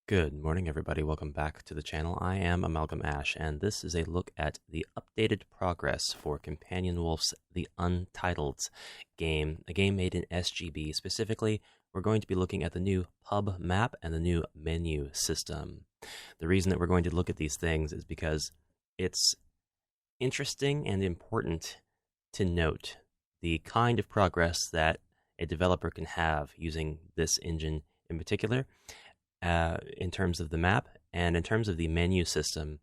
Good morning, everybody. Welcome back to the channel. I am AmalgamAsh, and this is a look at the updated progress for CompanionWulf's The Untitleds game, a game made in SGB. Specifically, we're going to be looking at the new pub map and the new menu system. The reason that we're going to look at these things is because it's interesting and important to note the kind of progress that a developer can have using this engine in particular. In terms of the map and in terms of the menu system,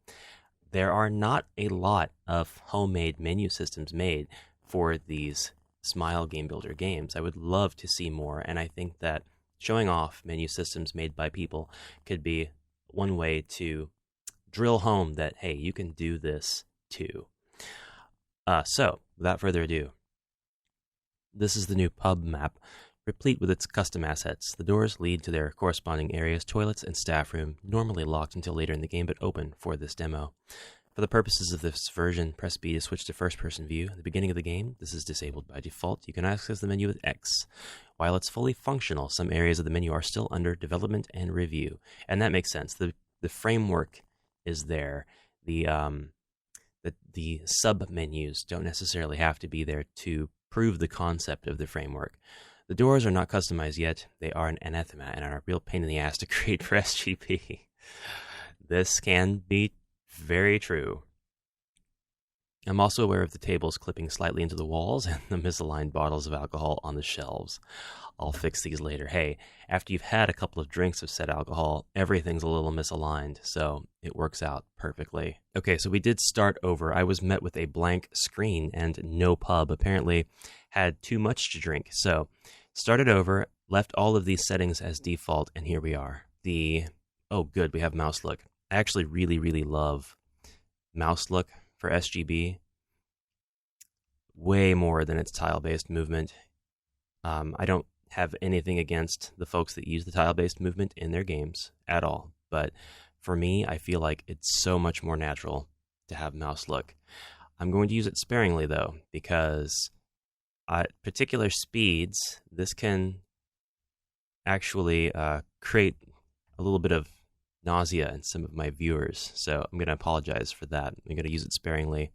there are not a lot of homemade menu systems made for these Smile Game Builder games. I would love to see more, and I think that showing off menu systems made by people could be one way to drill home that, hey, you can do this too. So, without further ado, this is the new pub map, replete with its custom assets. The doors lead to their corresponding areas, toilets, and staff room, normally locked until later in the game, but open for this demo. For the purposes of this version, press B to switch to first-person view. At the beginning of the game, this is disabled by default. You can access the menu with X. While it's fully functional, some areas of the menu are still under development and review. And that makes sense. The framework is there. The sub-menus don't necessarily have to be there to prove the concept of the framework. The doors are not customized yet. They are an anathema and are a real pain in the ass to create for SGP. This can be very true. I'm also aware of the tables clipping slightly into the walls and the misaligned bottles of alcohol on the shelves. I'll fix these later. Hey, after you've had a couple of drinks of said alcohol, everything's a little misaligned, so it works out perfectly. Okay, so we did start over. I was met with a blank screen and no pub. Apparently had too much to drink. So started over, left all of these settings as default, and here we are. Oh good, we have mouse look. I actually really love mouse look for SGB. Way more than its tile-based movement. I don't have anything against the folks that use the tile-based movement in their games at all. But for me, I feel like it's so much more natural to have mouse look. I'm going to use it sparingly, though, because at particular speeds, this can actually create a little bit of nausea in some of my viewers. So I'm going to apologize for that. I'm going to use it sparingly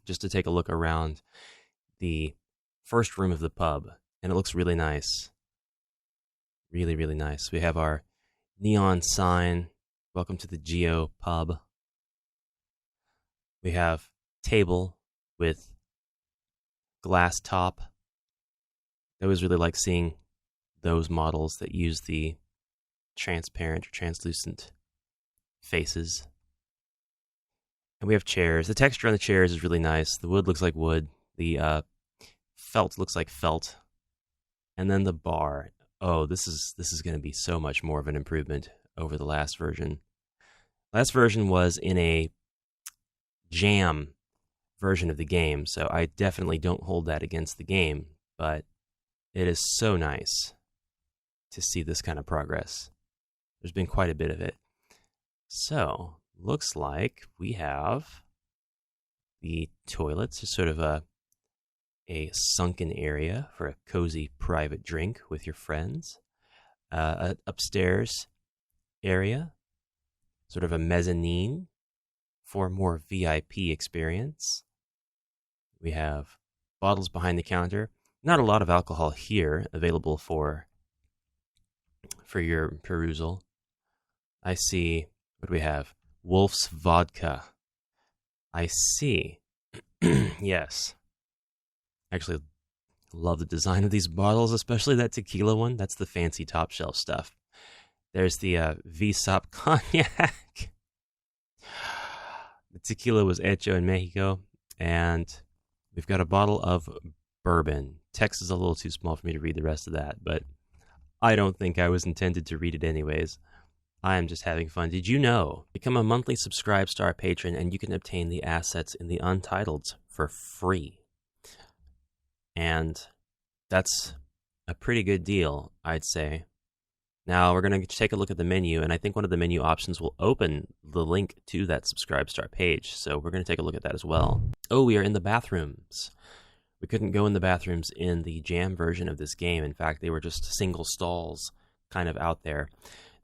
just to take a look around the first room of the pub. And it looks really nice. Really nice. We have our neon sign. Welcome to the Geo Pub. We have table with glass top. I always really like seeing those models that use the transparent or translucent faces. And we have chairs. The texture on the chairs is really nice. The wood looks like wood. The felt looks like felt. And then the bar. Oh, this is going to be so much more of an improvement over the last version. Last version was in a jam version of the game, so I definitely don't hold that against the game, but it is so nice to see this kind of progress. There's been quite a bit of it. So, looks like we have the toilets, sort of a sunken area for a cozy private drink with your friends. An upstairs area, sort of a mezzanine for a more VIP experience. We have bottles behind the counter. Not a lot of alcohol here available for your perusal. I see, what do we have? Wolf's Vodka. I see. Yes. Actually, love the design of these bottles, especially that tequila one. That's the fancy top shelf stuff. There's the VSOP cognac. The tequila was hecho in Mexico, and we've got a bottle of bourbon. Text is a little too small for me to read the rest of that, but I don't think I was intended to read it anyways. I am just having fun. Did you know? Become a monthly Subscribe Star patron, and you can obtain the assets in the Untitleds for free. And that's a pretty good deal, I'd say. Now we're going to take a look at the menu, and I think one of the menu options will open the link to that Subscribe Star page, so we're going to take a look at that as well. Oh, we are in the bathrooms. We couldn't go in the bathrooms in the jam version of this game. In fact, they were just single stalls kind of out there.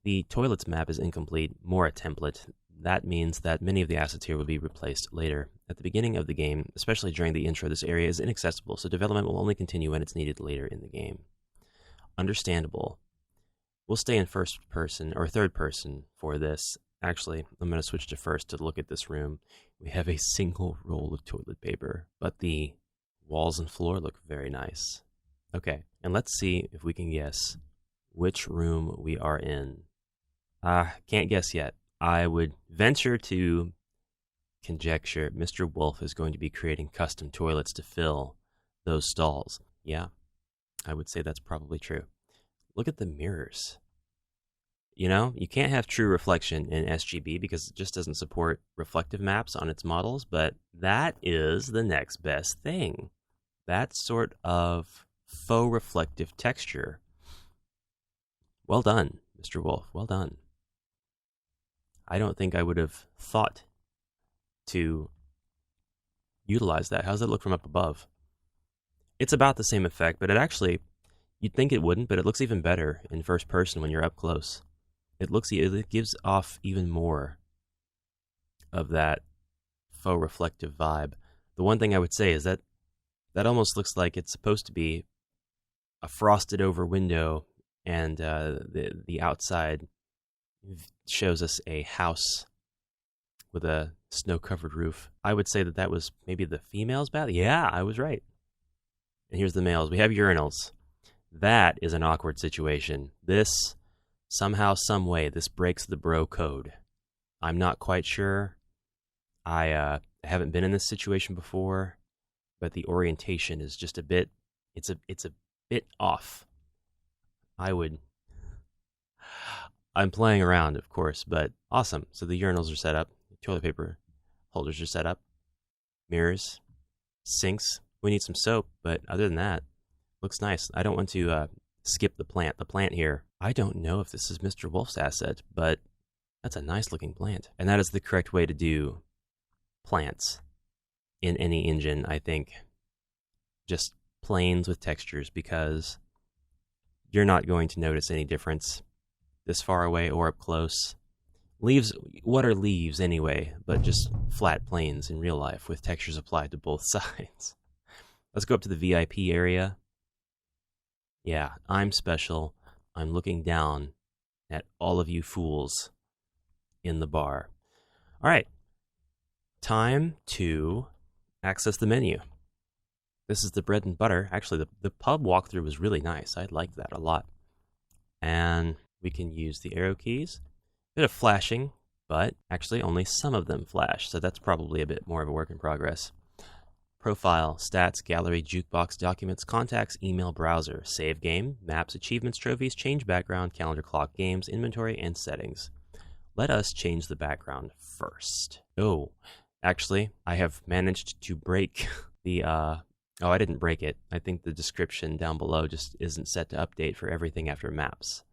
The toilets map is incomplete, more a template. That means that many of the assets here will be replaced later. At the beginning of the game, especially during the intro, this area is inaccessible, so development will only continue when it's needed later in the game. Understandable. We'll stay in first person, or third person for this. Actually, I'm going to switch to first to look at this room. We have a single roll of toilet paper, but the walls and floor look very nice. Okay, and let's see if we can guess which room we are in. Can't guess yet. I would venture to conjecture Mr. Wolf is going to be creating custom toilets to fill those stalls. Yeah, I would say that's probably true. Look at the mirrors. You know, you can't have true reflection in SGB because it just doesn't support reflective maps on its models, but that is the next best thing. That sort of faux reflective texture. Well done, Mr. Wolf. Well done. I don't think I would have thought to utilize that. How does it look from up above? It's about the same effect, but it actually, you'd think it wouldn't, but it looks even better in first person when you're up close. It gives off even more of that faux reflective vibe. The one thing I would say is that almost looks like it's supposed to be a frosted over window, and the outside shows us a house with a snow-covered roof. I would say that was maybe the female's bath. Yeah, I was right. And here's the males. We have urinals. That is an awkward situation. This, somehow, some way, this breaks the bro code. I'm not quite sure. I haven't been in this situation before, but the orientation is just a bit, it's a bit off. I'm playing around, of course, but awesome. So the urinals are set up, toilet paper holders are set up, mirrors, sinks. We need some soap, but other than that, looks nice. I don't want to skip the plant. The plant here, I don't know if this is Mr. Wolf's asset, but that's a nice looking plant. And that is the correct way to do plants in any engine, I think. Just planes with textures, because you're not going to notice any difference this far away or up close. Leaves, what are leaves anyway, but just flat planes in real life with textures applied to both sides. Let's go up to the VIP area. Yeah, I'm special. I'm looking down at all of you fools in the bar. All right, time to access the menu. This is the bread and butter. Actually, the pub walkthrough was really nice. I liked that a lot. And we can use the arrow keys. Bit of flashing, but actually only some of them flash, so that's probably a bit more of a work in progress. Profile, stats, gallery, jukebox, documents, contacts, email, browser, save game, maps, achievements, trophies, change background, calendar, clock, games, inventory, and settings. Let us change the background first. Oh, actually, I have managed to break the, I didn't break it. I think the description down below just isn't set to update for everything after maps.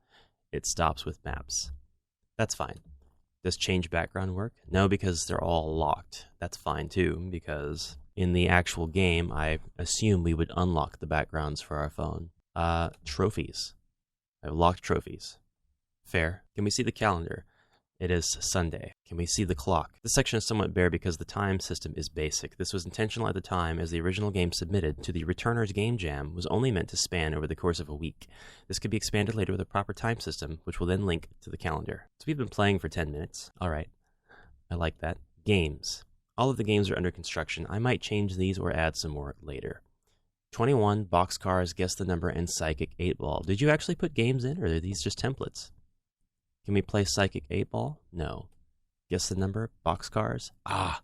It stops with maps. That's fine. Does change background work? No, because they're all locked. That's fine too, because in the actual game, I assume we would unlock the backgrounds for our phone. Trophies. I've locked trophies. Fair. Can we see the calendar? It is Sunday. Can we see the clock? This section is somewhat bare because the time system is basic. This was intentional at the time, as the original game submitted to the Returner's Game Jam was only meant to span over the course of a week. This could be expanded later with a proper time system, which will then link to the calendar. So we've been playing for 10 minutes. All right. I like that. Games. All of the games are under construction. I might change these or add some more later. 21, Boxcars, Guess the Number, and Psychic 8-Ball. Did you actually put games in, or are these just templates? Can we play Psychic 8-Ball? No. Guess the Number, Boxcars? I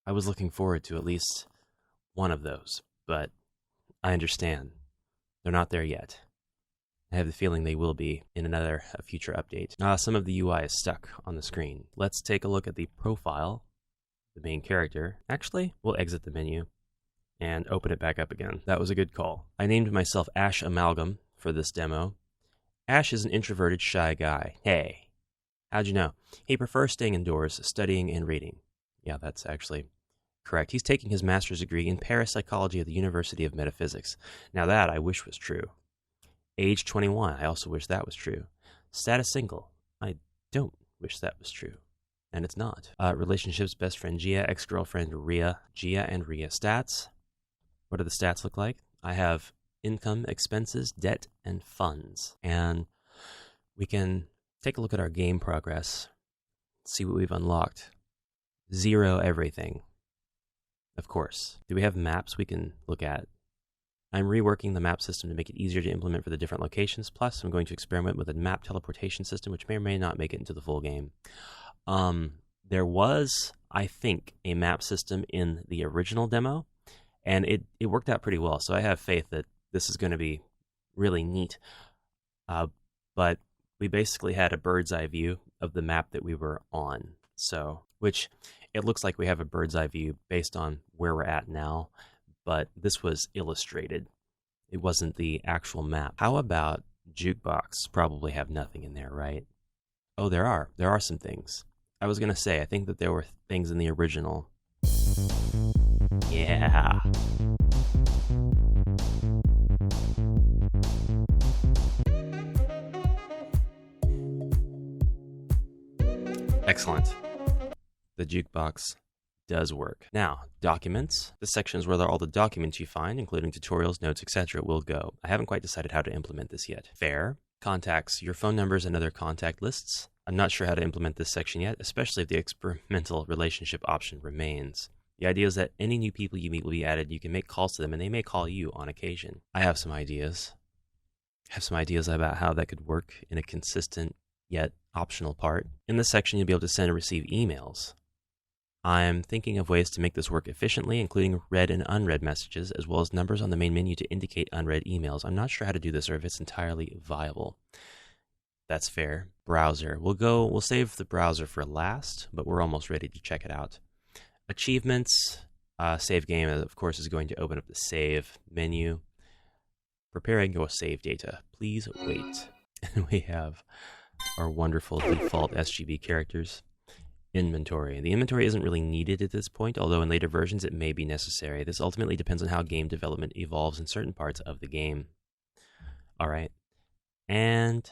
was looking forward to at least one of those, but I understand. They're not there yet. I have the feeling they will be in a future update. Some of the UI is stuck on the screen. Let's take a look at the profile, the main character. Actually, we'll exit the menu and open it back up again. That was a good call. I named myself Ash Amalgam for this demo. Ash is an introverted, shy guy. Hey, how'd you know? He prefers staying indoors, studying and reading. Yeah, that's actually correct. He's taking his master's degree in parapsychology at the University of Metaphysics. Now that I wish was true. Age 21. I also wish that was true. Status single. I don't wish that was true. And it's not. Relationships, best friend Gia, ex-girlfriend Ria. Gia and Ria. Stats. What do the stats look like? I have income, expenses, debt, and funds. And we can take a look at our game progress, see what we've unlocked. 0 everything. Of course. Do we have maps we can look at? I'm reworking the map system to make it easier to implement for the different locations. Plus, I'm going to experiment with a map teleportation system, which may or may not make it into the full game. There was, I think, a map system in the original demo, and it worked out pretty well. So I have faith that this is going to be really neat. But we basically had a bird's eye view of the map that we were on. So, which it looks like we have a bird's eye view based on where we're at now, but this was illustrated. It wasn't the actual map. How about jukebox? Probably have nothing in there, right? Oh, there are. There are some things. I was going to say, I think that there were things in the original. Yeah. Excellent. The jukebox does work. Now, documents. This section is where all the documents you find, including tutorials, notes, etc., will go. I haven't quite decided how to implement this yet. Fair. Contacts. Your phone numbers and other contact lists. I'm not sure how to implement this section yet, especially if the experimental relationship option remains. The idea is that any new people you meet will be added. You can make calls to them, and they may call you on occasion. I have some ideas. I have some ideas about how that could work in a consistent yet optional part. In this section, you'll be able to send and receive emails. I'm thinking of ways to make this work efficiently, including read and unread messages, as well as numbers on the main menu to indicate unread emails. I'm not sure how to do this or if it's entirely viable. That's fair. Browser. We'll save the browser for last, but we're almost ready to check it out. Achievements. Save game, of course, is going to open up the save menu. Preparing your save data. Please wait. And we have our wonderful default SGB characters. Inventory. The inventory isn't really needed at this point, although in later versions it may be necessary. This ultimately depends on how game development evolves in certain parts of the game. All right. And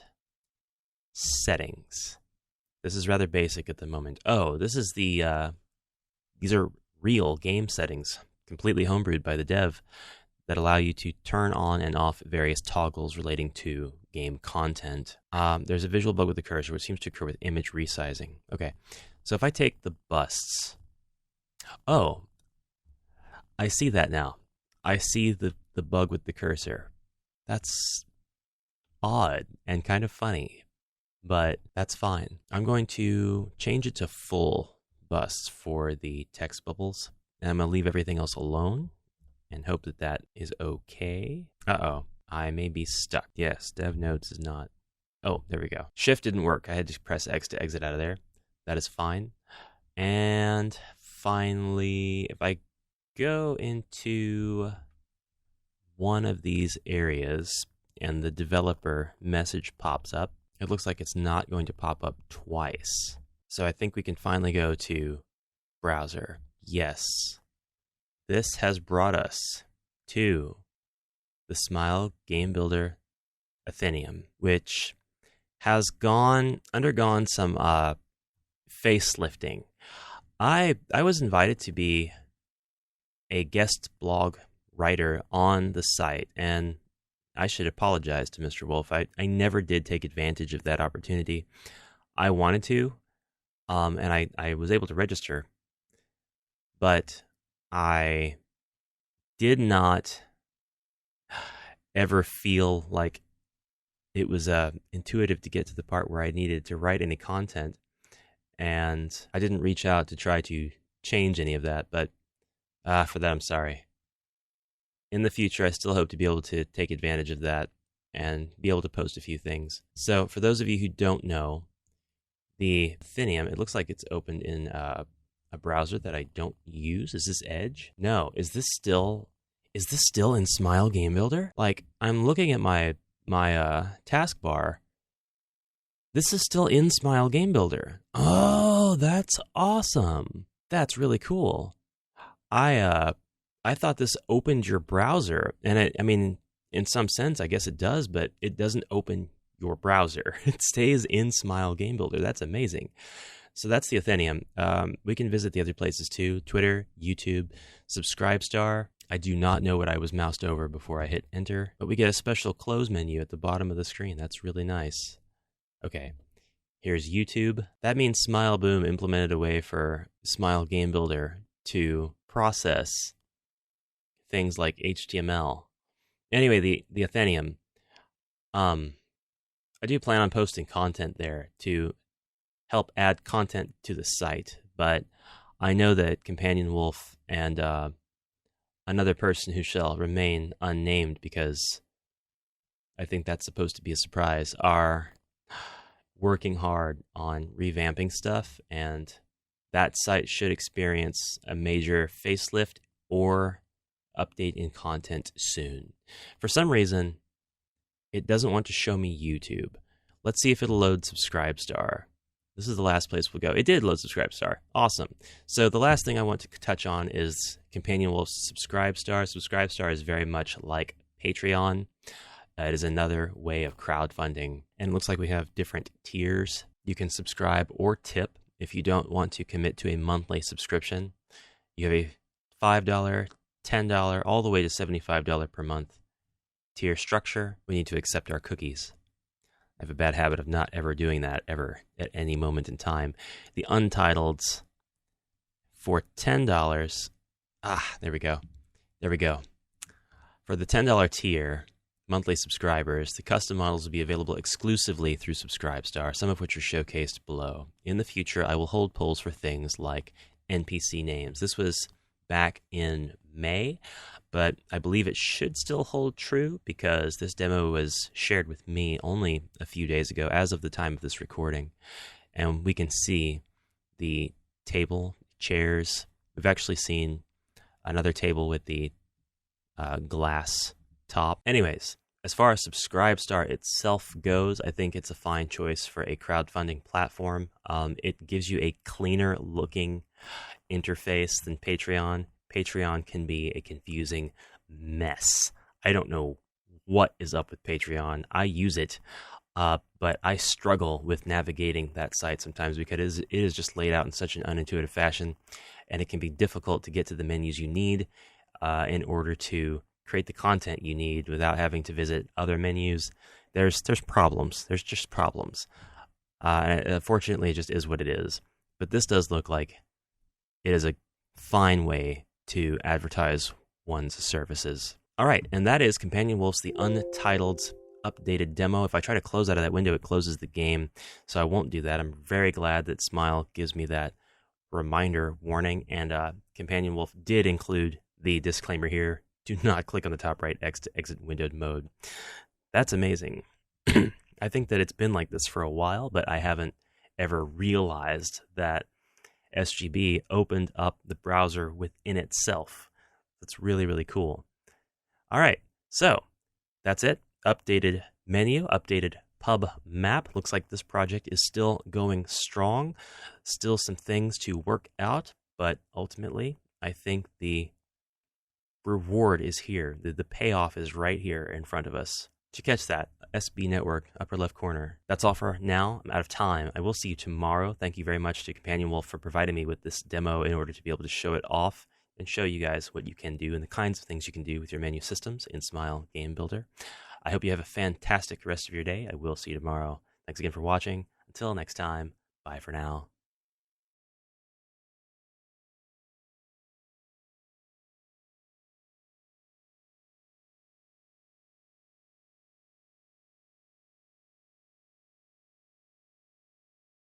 settings. This is rather basic at the moment. Oh, this is these are real game settings, completely homebrewed by the dev, that allow you to turn on and off various toggles relating to game content. There's a visual bug with the cursor, which seems to occur with image resizing. Okay, so if I take the busts, oh, I see that now. I see the bug with the cursor. That's odd and kind of funny, but that's fine. I'm going to change it to full busts for the text bubbles, and I'm going to leave everything else alone and hope that that is okay. Uh-oh, I may be stuck. Yes, dev nodes is not. Oh, there we go. Shift didn't work. I had to press X to exit out of there. That is fine. And finally, if I go into one of these areas and the developer message pops up, it looks like it's not going to pop up twice. So I think we can finally go to browser. Yes. This has brought us to the Smile Game Builder Athenium, which has undergone some facelifting. I was invited to be a guest blog writer on the site, and I should apologize to Mr. Wolf. I never did take advantage of that opportunity. I wanted to, and I was able to register, but I did not ever feel like it was intuitive to get to the part where I needed to write any content, and I didn't reach out to try to change any of that, but for that I'm sorry. In the future, I still hope to be able to take advantage of that and be able to post a few things. So for those of you who don't know, the Athenium, it looks like it's opened in a browser that I don't use. Is this Edge? No. Is this still in Smile Game Builder? Like, I'm looking at my taskbar. This is still in Smile Game Builder. Oh, that's awesome. That's really cool. I thought this opened your browser, and I mean, in some sense, I guess it does, but it doesn't open your browser. It stays in Smile Game Builder. That's amazing. So that's the Athenium. We can visit the other places too: Twitter, YouTube, Subscribestar. I do not know what I was moused over before I hit enter, but we get a special close menu at the bottom of the screen. That's really nice. Okay, here's YouTube. That means Smile Boom implemented a way for Smile Game Builder to process things like HTML. Anyway, the Athenium. I do plan on posting content there to help add content to the site, but I know that CompanionWulf and another person who shall remain unnamed, because I think that's supposed to be a surprise, are working hard on revamping stuff, and that site should experience a major facelift or update in content soon. For some reason, it doesn't want to show me YouTube. Let's see if it'll load Subscribestar. This is the last place we'll go. It did load Subscribestar. Awesome. So the last thing I want to touch on is CompanionWulf's Subscribestar. Subscribestar is very much like Patreon. It is another way of crowdfunding. And it looks like we have different tiers. You can subscribe or tip if you don't want to commit to a monthly subscription. You have a $5, $10, all the way to $75 per month tier structure. We need to accept our cookies. I have a bad habit of not ever doing that, ever, at any moment in time. The Untitleds for $10. There we go. There we go. For the $10 tier, monthly subscribers, the custom models will be available exclusively through Subscribestar, some of which are showcased below. In the future, I will hold polls for things like NPC names. This was back in May, but I believe it should still hold true because this demo was shared with me only a few days ago, as of the time of this recording. And we can see the table, chairs. We've actually seen another table with the glass top. Anyways, as far as Subscribestar itself goes, I think it's a fine choice for a crowdfunding platform. It gives you a cleaner looking interface than Patreon. Patreon can be a confusing mess. I don't know what is up with Patreon. I use it, but I struggle with navigating that site sometimes because it is just laid out in such an unintuitive fashion, and it can be difficult to get to the menus you need in order to create the content you need without having to visit other menus. There's problems. There's just problems. Fortunately, it just is what it is. But this does look like it is a fine way to advertise one's services. All right, and that is CompanionWulf's The Untitleds updated demo. If I try to close out of that window, it closes the game, so I won't do that. I'm very glad that Smile gives me that reminder warning, and CompanionWulf did include the disclaimer here: do not click on the top right X to exit windowed mode. That's amazing. I think that it's been like this for a while, but I haven't ever realized that SGB opened up the browser within itself. That's really, really cool. All right, so that's it. Updated menu, updated pub map. Looks like this project is still going strong. Still some things to work out, but ultimately, I think the reward is here. The payoff is right here in front of us. To catch that, SB Network, upper left corner. That's all for now. I'm out of time. I will see you tomorrow. Thank you very much to CompanionWulf for providing me with this demo in order to be able to show it off and show you guys what you can do and the kinds of things you can do with your menu systems in Smile Game Builder. I hope you have a fantastic rest of your day. I will see you tomorrow. Thanks again for watching. Until next time, bye for now.